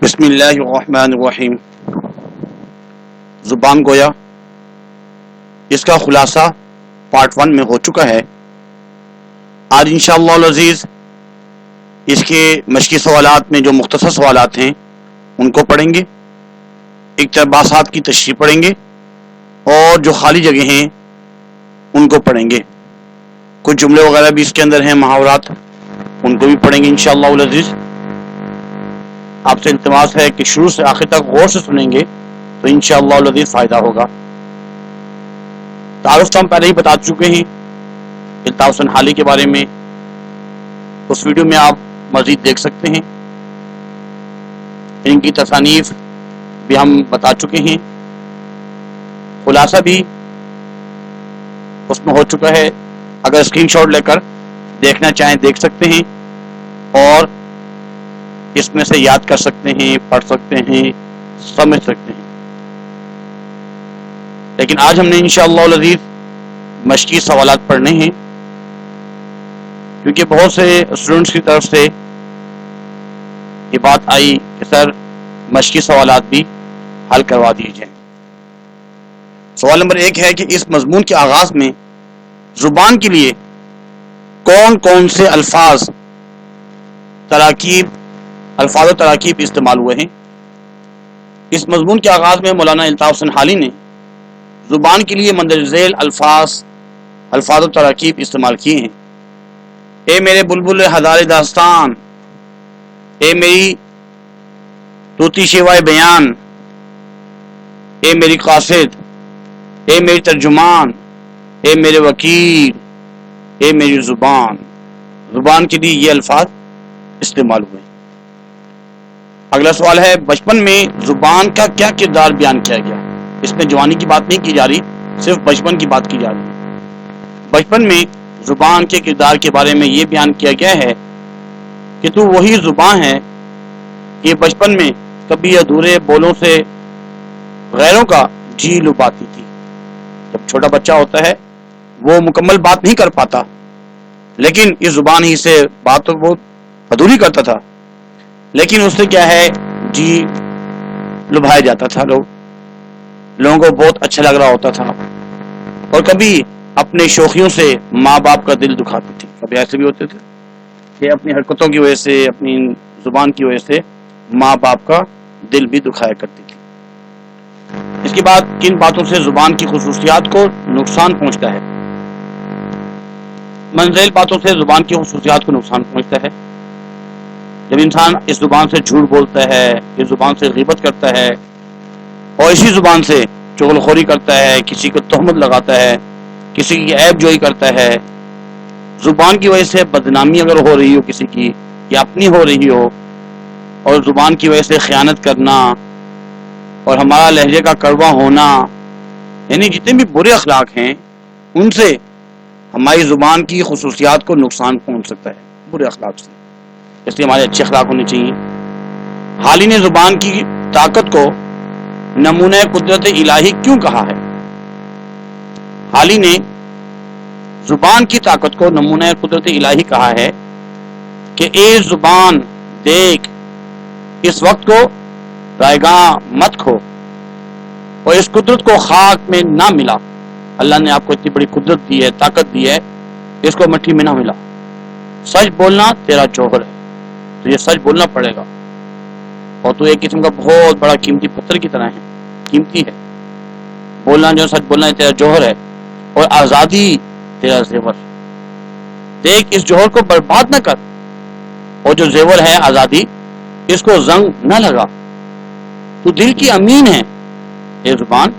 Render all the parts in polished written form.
بسم اللہ الرحمن الرحیم۔ زبان گویا اس کا خلاصہ پارٹ 1 میں ہو چکا ہے۔ آج انشاءاللہ العزیز اس کے مشقی سوالات میں جو مختصر سوالات ہیں ان کو پڑھیں گے، اقتباسات کی تشریح پڑھیں گے اور جو خالی جگہ ہیں ان کو پڑھیں گے۔ کچھ جملے وغیرہ بھی اس کے اندر ہیں، محاورات، ان کو بھی پڑھیں گے انشاءاللہ العزیز۔ آپ سے التماس ہے کہ شروع سے آخر تک غور سے سنیں گے تو انشاءاللہ العزیز فائدہ ہوگا۔ تعارف تو ہم پہلے ہی بتا چکے ہیں الطاف حسین حالی کے بارے میں، اس ویڈیو میں آپ مزید دیکھ سکتے ہیں۔ ان کی تصانیف بھی ہم بتا چکے ہیں، خلاصہ بھی اس میں ہو چکا ہے۔ اگر اسکرین شاٹ لے کر دیکھنا چاہیں دیکھ سکتے ہیں اور اس میں سے یاد کر سکتے ہیں، پڑھ سکتے ہیں، سمجھ سکتے ہیں۔ لیکن آج ہم نے انشاءاللہ العزیز مشقی سوالات پڑھنے ہیں، کیونکہ بہت سے اسٹوڈنٹس کی طرف سے یہ بات آئی کہ سر مشقی سوالات بھی حل کروا دیے جائیں۔ سوال نمبر 1 ہے کہ اس مضمون کے آغاز میں زبان کے لیے کون کون سے الفاظ و تراکیب استعمال ہوئے ہیں؟ اس مضمون کے آغاز میں مولانا الطاف حسین حالی نے زبان کے لیے مندرجہ ذیل الفاظ و تراکیب استعمال کیے ہیں۔ اے میرے بلبل ہزار داستان، اے میری طوطی شیوائے بیان، اے میری قاصد، اے میری ترجمان، اے میرے وکیل، اے میری زبان۔ زبان کے لیے یہ الفاظ استعمال ہوئے۔ اگلا سوال ہے بچپن میں زبان کا کیا کردار بیان کیا گیا؟ اس میں جوانی کی بات نہیں کی جا رہی، صرف بچپن کی بات کی جا رہی ہے۔ بچپن میں زبان کے کردار کے بارے میں یہ بیان کیا گیا ہے کہ تو وہی زبان ہے کہ بچپن میں کبھی ادھورے بولوں سے غیروں کا جی لباتی تھی۔ جب چھوٹا بچہ ہوتا ہے وہ مکمل بات نہیں کر پاتا، لیکن اس زبان ہی سے بات تو وہ ادھوری کرتا تھا، لیکن اس سے کیا ہے جی لبھایا جاتا تھا، لوگوں کو بہت اچھا لگ رہا ہوتا تھا، اور کبھی اپنے شوخیوں سے ماں باپ کا دل دکھاتی تھی۔ کبھی ایسے بھی ہوتے تھے کہ اپنی حرکتوں کی وجہ سے، اپنی زبان کی وجہ سے ماں باپ کا دل بھی دکھایا کرتی تھی۔ اس کے بعد کن باتوں سے زبان کی خصوصیات کو نقصان پہنچتا ہے؟ منزل باتوں سے زبان کی خصوصیات کو نقصان پہنچتا ہے۔ جب انسان اس زبان سے جھوٹ بولتا ہے، اس زبان سے غیبت کرتا ہے اور اسی زبان سے چغل خوری کرتا ہے، کسی کو تہمت لگاتا ہے، کسی کی عیب جوئی کرتا ہے، زبان کی وجہ سے بدنامی اگر ہو رہی ہو کسی کی یا اپنی ہو رہی ہو، اور زبان کی وجہ سے خیانت کرنا اور ہمارا لہجے کا کڑوا ہونا، یعنی جتنے بھی برے اخلاق ہیں ان سے ہماری زبان کی خصوصیات کو نقصان پہنچ سکتا ہے، برے اخلاق سے، اس لیے ہمارے اچھے اخلاق ہونے چاہیے۔ حالی نے زبان کی طاقت کو نمونہ قدرت الہی کیوں کہا ہے؟ حالی نے زبان کی طاقت کو نمونہ قدرت الہی کہا ہے کہ اے زبان دیکھ، اس وقت کو رائگاں مت کھو اور اس قدرت کو خاک میں نہ ملا۔ اللہ نے آپ کو اتنی بڑی قدرت دی ہے، طاقت دی ہے، اس کو مٹی میں نہ ملا۔ سچ بولنا تیرا جوہر ہے، تو یہ سچ بولنا پڑے گا، اور تو ایک قسم کا بہت بڑا قیمتی پتھر کی طرح ہے، قیمتی ہے۔ بولنا جو سچ بولنا ہے تیرا جوہر ہے، اور آزادی تیرا زیور۔ دیکھ اس جوہر کو برباد نہ کر، اور جو زیور ہے آزادی، اس کو زنگ نہ لگا۔ تو دل کی امین ہے، اے زبان،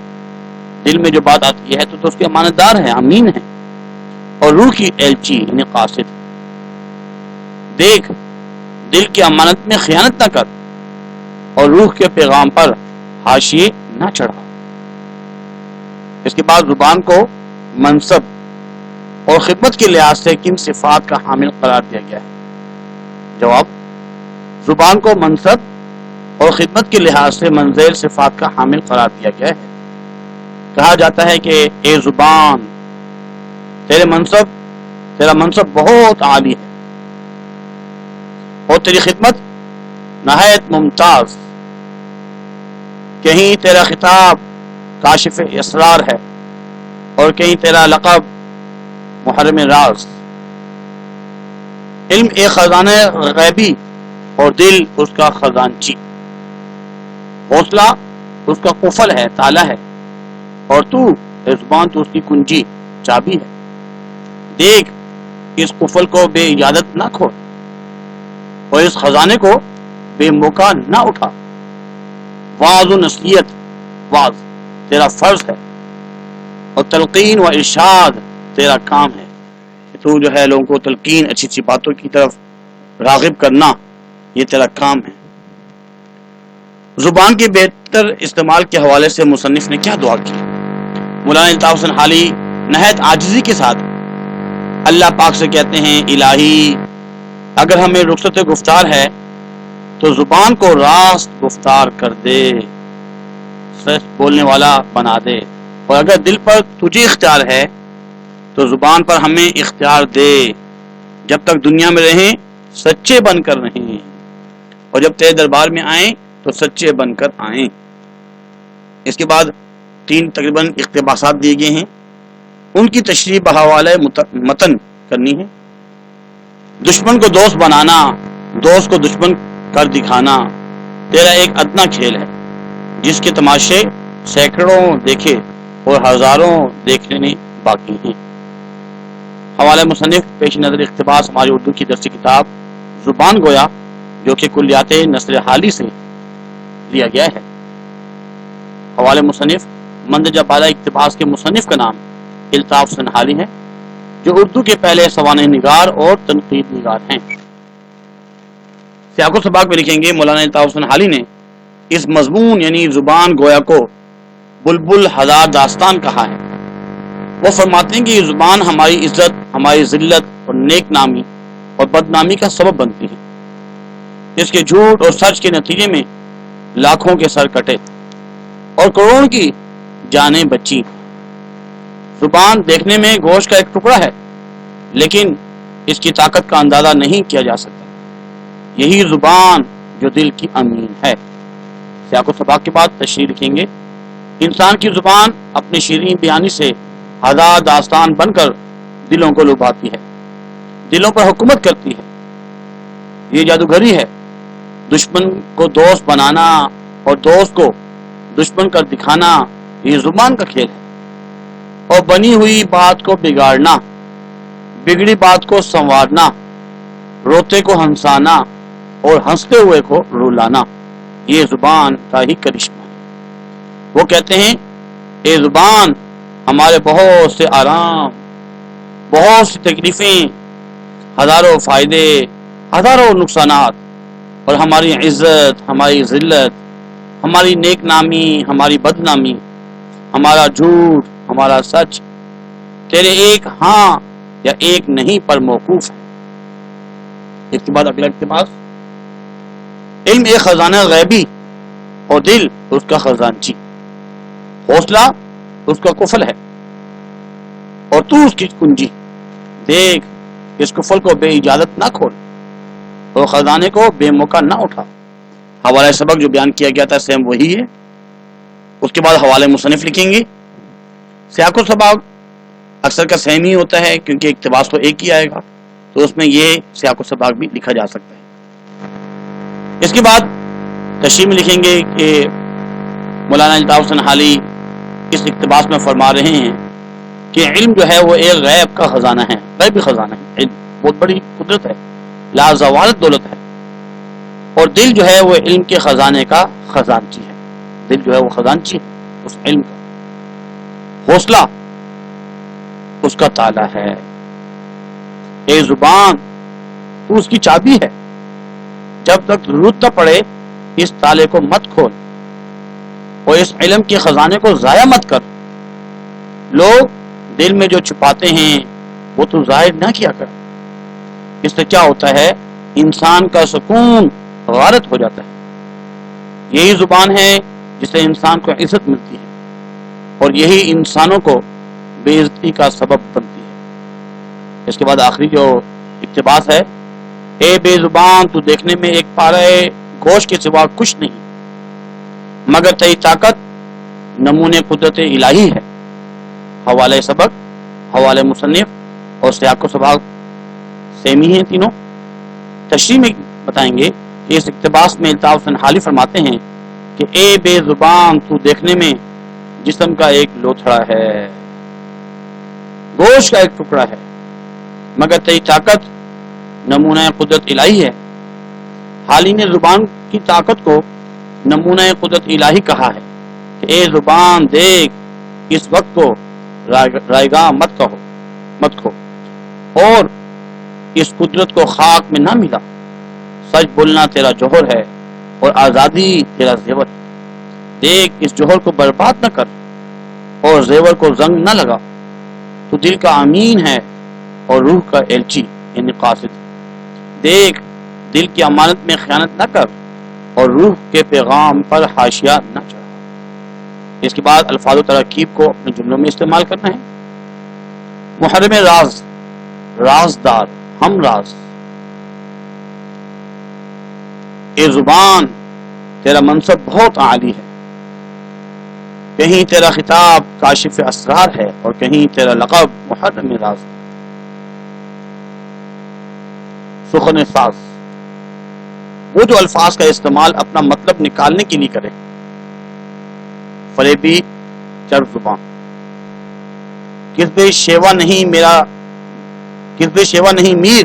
دل میں جو بات آتی ہے تو اس کی امانت دار ہے، امین ہے، اور روح کی ایلچی یعنی قاصد۔ دیکھ دل کی امانت میں خیانت نہ کر، اور روح کے پیغام پر حاشیے نہ چڑھا۔ اس کے بعد زبان کو منصب اور خدمت کے لحاظ سے کن صفات کا حامل قرار دیا گیا ہے؟ جواب: زبان کو منصب اور خدمت کے لحاظ سے منزل صفات کا حامل قرار دیا گیا ہے۔ کہا جاتا ہے کہ اے زبان، تیرا منصب بہت عالی ہے اور تیری خدمت نہایت ممتاز، کہیں تیرا خطاب کاشف اسرار ہے اور کہیں تیرا لقب محرم راز۔ علم ایک خزانہ غیبی اور دل اس کا خزانچی، حوصلہ اس کا قفل ہے، تالا ہے، اور تو زبان تو اس کی کنجی، چابی ہے۔ دیکھ اس قفل کو بے اجازت نہ کھول اور اس خزانے کو بے موقع نہ اٹھا۔ واعظ و نصیحت، واعظ تیرا فرض ہے اور تلقین و ارشاد تیرا کام ہے کہ تو جو ہے لوگوں کو تلقین، اچھی اچھی باتوں کی طرف راغب کرنا، یہ تیرا کام ہے۔ زبان کے بہتر استعمال کے حوالے سے مصنف نے کیا دعا کی؟ مولانا الطاف حسین حالی نہایت عاجزی کے ساتھ اللہ پاک سے کہتے ہیں، الہی اگر ہمیں رخصت گفتار ہے تو زبان کو راست گفتار کر دے، سچ بولنے والا بنا دے، اور اگر دل پر تجھے اختیار ہے تو زبان پر ہمیں اختیار دے، جب تک دنیا میں رہیں سچے بن کر رہیں، اور جب تیرے دربار میں آئیں تو سچے بن کر آئیں۔ اس کے بعد 3 تقریباً اقتباسات دیے گئے ہیں، ان کی تشریح بحوالہ متن کرنی ہے۔ دشمن کو دوست بنانا، دوست کو دشمن کر دکھانا تیرا ایک ادنا کھیل ہے، جس کے تماشے سینکڑوں دیکھے اور ہزاروں دیکھنے باقی ہیں۔ حوالہ مصنف پیش نظر اقتباس ہماری اردو کی درسی کتاب زبان گویا، جو کہ کلیات نثر حالی سے لیا گیا ہے۔ حوالہ مصنف مندرجہ بالا اقتباس کے مصنف کا نام الطاف حسین حالی ہے، جو اردو کے پہلے سوانح نگار اور تنقید نگار ہیں۔ سیاق و سباق میں لکھیں گے، مولانا الطاف حسین حالی نے اس مضمون یعنی زبان گویا کو بلبل ہزار داستان کہا ہے۔ وہ فرماتے ہیں کہ یہ زبان ہماری عزت، ہماری ذلت اور نیک نامی اور بدنامی کا سبب بنتی ہے۔ اس کے جھوٹ اور سچ کے نتیجے میں لاکھوں کے سر کٹے اور کروڑوں کی جانیں بچی۔ زبان دیکھنے میں گوشت کا ایک ٹکڑا ہے، لیکن اس کی طاقت کا اندازہ نہیں کیا جا سکتا۔ یہی زبان جو دل کی امین ہے۔ سیاق و سباق کے بعد تشریح لکھیں گے، انسان کی زبان اپنی شیرین بیانی سے ہزار داستان بن کر دلوں کو لبھاتی ہے، دلوں پر حکومت کرتی ہے۔ یہ جادوگری ہے، دشمن کو دوست بنانا اور دوست کو دشمن کر دکھانا، یہ زبان کا کھیل ہے، اور بنی ہوئی بات کو بگاڑنا، بگڑی بات کو سنوارنا، روتے کو ہنسانا اور ہنستے ہوئے کو رلانا، یہ زبان کا ہی کرشمہ ہے۔ وہ کہتے ہیں، اے زبان ہمارے بہت سے آرام، بہت سی تکلیفیں، ہزاروں فائدے، ہزاروں نقصانات، اور ہماری عزت، ہماری ذلت، ہماری نیک نامی، ہماری بدنامی، ہمارا جھوٹ، ہمارا سچ تیرے ایک ہاں یا ایک نہیں پر موقوف ہے۔ اس کے بعد اگلا اقتباس، علم ایک خزانہ غیبی اور دل اس کا خزانچی، حوصلہ اس کا قفل ہے اور تو اس کی کنجی۔ دیکھ اس قفل کو بے اجازت نہ کھول اور خزانے کو بے موقع نہ اٹھا۔ حوالہ سبق جو بیان کیا گیا تھا سیم وہی ہے۔ اس کے بعد حوالے مصنف لکھیں گے۔ سیاق و سباق اکثر کا سیم ہی ہوتا ہے، کیونکہ اقتباس تو ایک ہی آئے گا، تو اس میں یہ سیاق و سباق بھی لکھا جا سکتا ہے۔ اس کے بعد تشریح میں لکھیں گے کہ مولانا الطاف حسین حالی اس اقتباس میں فرما رہے ہیں کہ علم جو ہے وہ ایک غیب کا خزانہ ہے، غیبی خزانہ ہے۔ علم بہت بڑی قدرت ہے، لازوال دولت ہے، اور دل جو ہے وہ علم کے خزانے کا خزانچی ہے۔ دل جو ہے وہ خزانچی ہے اس علم کا۔ حوصلہ اس کا تالا ہے۔ اے زبان تو اس کی چابی ہے، جب تک ضرورت نہ پڑے اس تالے کو مت کھول اور اس علم کے خزانے کو ضائع مت کر۔ لوگ دل میں جو چھپاتے ہیں وہ تو ظاہر نہ کیا کر۔ اس سے کیا ہوتا ہے، انسان کا سکون غارت ہو جاتا ہے۔ یہی زبان ہے جس سے انسان کو عزت ملتی ہے، اور یہی انسانوں کو بے عزتی کا سبب بنتی ہے۔ اس کے بعد آخری جو اقتباس ہے، اے بے زبان تو دیکھنے میں ایک پارے گوشت کے سوا کچھ نہیں، مگر تیری طاقت نمونے قدرت الہی ہے. حوالے سبق، حوالے مصنف اور سیاق و سباق سیمی ہیں تینوں. تشریح میں بتائیں گے کہ اس اقتباس میں الطاف حسین حالی فرماتے ہیں کہ اے بے زبان تو دیکھنے میں جسم کا ایک لوتھڑا ہے، گوشت کا ایک ٹکڑا ہے، مگر تیری طاقت نمونہ قدرت الہی ہے. حالی نے زبان کی طاقت کو نمونہ قدرت الہی کہا ہے کہ اے زبان دیکھ، اس وقت کو رائگاں مت کھو اور اس قدرت کو خاک میں نہ ملا. سچ بولنا تیرا جوہر ہے اور آزادی تیرا زیور. دیکھ اس جوہر کو برباد نہ کر اور زیور کو زنگ نہ لگا. تو دل کا امین ہے اور روح کا ایلچی یعنی قاصد. دیکھ دل کی امانت میں خیانت نہ کر اور روح کے پیغام پر حاشیہ نہ چڑھا. اس کے بعد الفاظ و تراکیب کو اپنے جملوں میں استعمال کرنا ہے. محرم راز، رازدار، ہم راز. اے زبان تیرا منصب بہت عالی ہے، کہیں تیرا خطاب کاشف اسرار ہے اور کہیں تیرا لقب محرم راز. سخن ساز، وہ جو الفاظ کا استعمال اپنا مطلب نکالنے کے لیے کرے. فریبی چرب زبان. کذب شیوا نہیں میرا، کذب شیوا نہیں میر،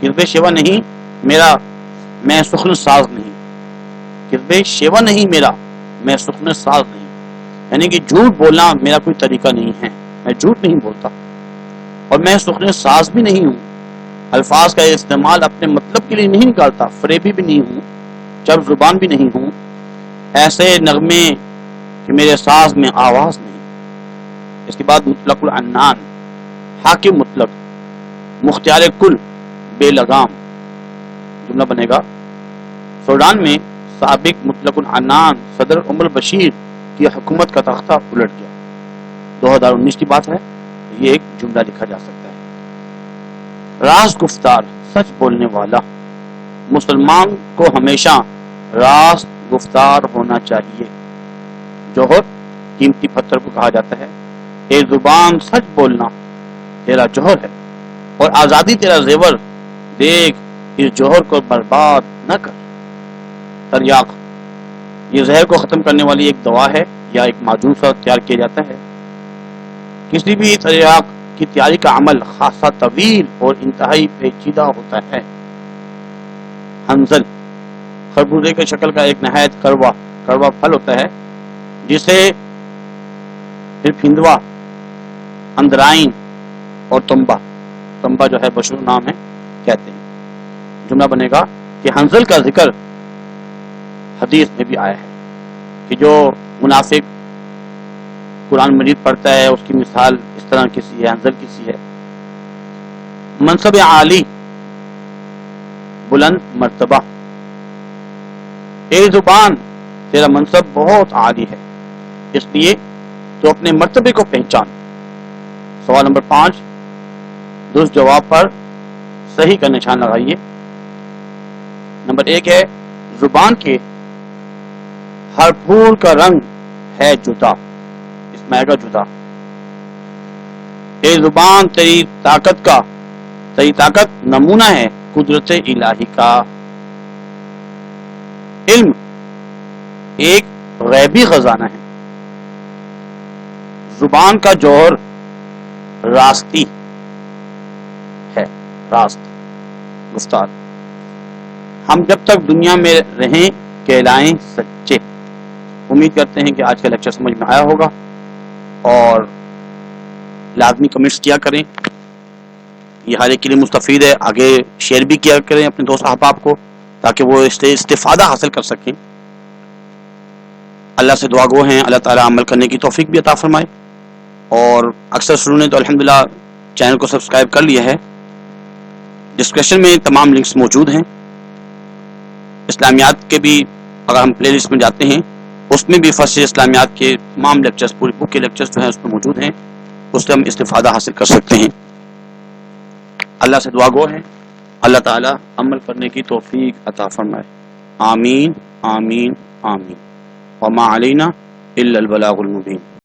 کذب شیوا نہیں میرا میں سخن ساز نہیں. کذب شیوا نہیں میرا میں سخن ساز نہیں، یعنی کہ جھوٹ بولنا میرا کوئی طریقہ نہیں ہے، میں جھوٹ نہیں بولتا اور میں سخن ساز بھی نہیں ہوں. الفاظ کا استعمال اپنے مطلب کے لیے نہیں نکالتا. فریبی بھی نہیں ہوں، چرب زبان بھی نہیں ہوں، ایسے نغمے کہ میرے ساز میں آواز نہیں. اس کے بعد مطلق العنان، حاکم مطلق، مختار کل، بے لگام. جملہ بنے گا سوڈان میں سابق مطلق العنان صدر عمر بشیر کی حکومت کا تختہ الٹ گیا. 2019 کی بات ہے. یہ ایک جملہ لکھا جا سکتا ہے. راز گفتار، سچ بولنے والا. مسلمان کو ہمیشہ راز گفتار ہونا چاہیے. جوہر، قیمتی پتھر کو کہا جاتا ہے. اے زبان سچ بولنا تیرا جوہر ہے اور آزادی تیرا زیور. دیکھ اس جوہر کو برباد نہ کر. تریاق، یہ زہر کو ختم کرنے والی ایک دوا ہے یا ایک معجون سا تیار کیا جاتا ہے. کسی بھی تریاق کی تیاری کا عمل خاصا طویل اور انتہائی پیچیدہ ہوتا ہے. حنظل، خربوزے کی شکل کا ایک نہایت کڑوا پھل ہوتا ہے جسے پھر پھندوا، اندرائن اور تمبا جو ہے مشہور نام ہے کہتے ہیں. جملہ بنے گا کہ حنظل کا ذکر حدیث میں بھی آیا ہے کہ جو منافق قرآن مجید پڑھتا ہے اس کی مثال اس طرح کسی ہے، حنظل کسی ہے. منصب عالی، بلند مرتبہ. اے زبان تیرا منصب بہت عالی ہے، اس لیے تو اپنے مرتبے کو پہچان. سوال نمبر 5 درست جواب پر صحیح کا نشان لگائیے. نمبر 1 ہے زبان کے ہر پھول کا رنگ ہے جدا. اس میں آئے گا جدا. اے زبان تیری طاقت نمونہ ہے قدرت الہی کا. علم ایک غیبی خزانہ ہے. زبان کا جوہر راستی ہے، راست گفتار. ہم جب تک دنیا میں رہیں کہلائیں سچے. امید کرتے ہیں کہ آج کا لیکچر سمجھ میں آیا ہوگا اور لازمی کمنٹس کیا کریں. یہ ہر ایک کے لیے مستفید ہے. آگے شیئر بھی کیا کریں اپنے دوست احباب کو تاکہ وہ اس سے استفادہ حاصل کر سکیں. اللہ سے دعا گو ہیں اللہ تعالیٰ عمل کرنے کی توفیق بھی عطا فرمائے. اور اکثر سنوں نے تو الحمدللہ چینل کو سبسکرائب کر لیا ہے. ڈسکرپشن میں تمام لنکس موجود ہیں. اسلامیات کے بھی اگر ہم پلے لسٹ میں جاتے ہیں اس میں بھی فرسٹ اسلامیات کے تمام لیکچرز، پوری بک کے لیکچرز جو ہیں اس میں موجود ہیں. اس سے ہم استفادہ حاصل کر سکتے ہیں. اللہ سے دعا گو ہیں اللہ تعالی عمل کرنے کی توفیق عطا فرمائے. آمین آمین آمین وما علینا الا البلاغ المبین.